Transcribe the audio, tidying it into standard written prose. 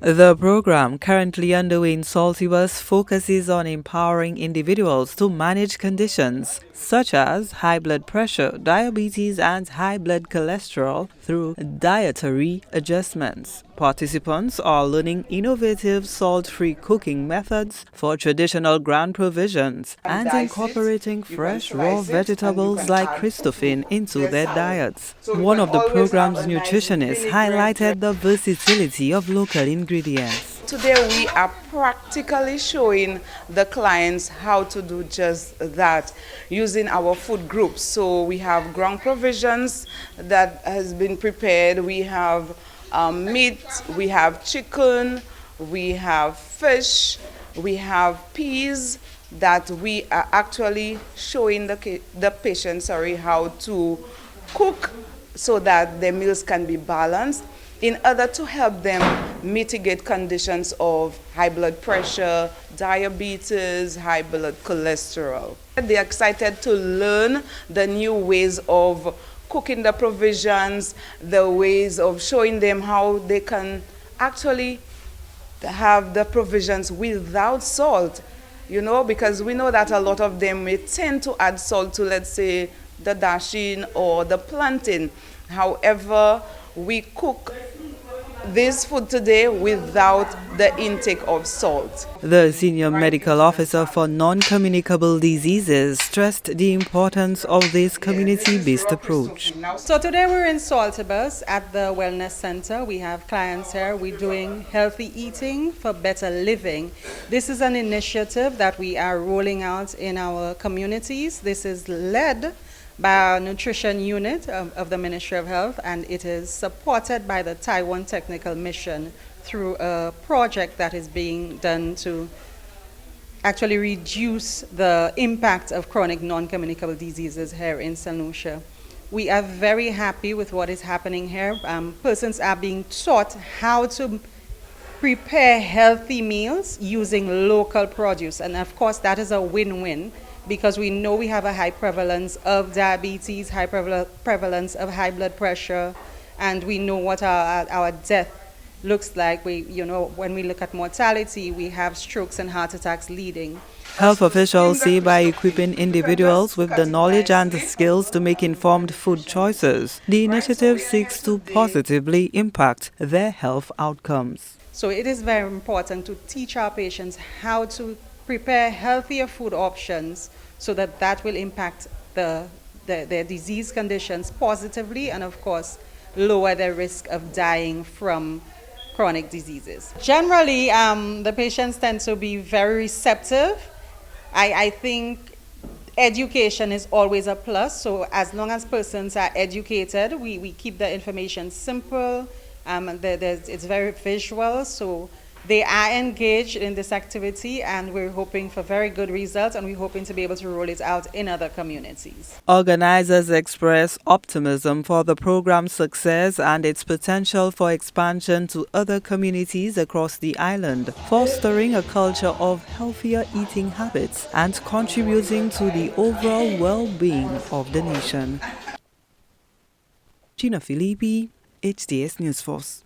The program, currently underway in Saltibus, focuses on empowering individuals to manage conditions such as high blood pressure, diabetes, and high blood cholesterol through dietary adjustments. Participants are learning innovative salt-free cooking methods for traditional ground provisions and incorporating fresh raw vegetables like Christophane into their diets. One of the program's nutritionists highlighted the versatility of local ingredients. Today we are practically showing the clients how to do just that using our food groups. So we have ground provisions that has been prepared. We have meat, we have chicken, we have fish, we have peas that we are actually showing the patient how to cook so that their meals can be balanced in order to help them mitigate conditions of high blood pressure, diabetes, high blood cholesterol. They're excited to learn the new ways of cooking the provisions, the ways of showing them how they can actually have the provisions without salt, because we know that a lot of them may tend to add salt to, let's say, the dasheen or the plantain. However, we cook this food today without the intake of salt. The senior medical officer for non-communicable diseases stressed the importance of this community-based approach. So today we're in Saltibus at the Wellness Center. We have clients here. We're doing healthy eating for better living. This is an initiative that we are rolling out in our communities. This is led by our nutrition unit of the Ministry of Health, and it is supported by the Taiwan Technical Mission through a project that is being done to actually reduce the impact of chronic non-communicable diseases here in Saint Lucia. We are very happy with what is happening here. Persons are being taught how to prepare healthy meals using local produce, and of course that is a win-win, because we know we have a high prevalence of diabetes, high prevalence of high blood pressure, and we know what our death looks like. When we look at mortality, we have strokes and heart attacks leading. Health officials say by equipping individuals with the knowledge and the skills to make informed food choices, the initiative seeks to positively impact their health outcomes. So it is very important to teach our patients how to prepare healthier food options so that will impact their disease conditions positively, and of course lower their risk of dying from chronic diseases. Generally, the patients tend to be very receptive. I think education is always a plus, so as long as persons are educated, we keep the information simple. It's very visual, so they are engaged in this activity, and we're hoping for very good results, and we're hoping to be able to roll it out in other communities. Organizers express optimism for the program's success and its potential for expansion to other communities across the island, fostering a culture of healthier eating habits and contributing to the overall well-being of the nation. Gina Filippi, HDS News Force.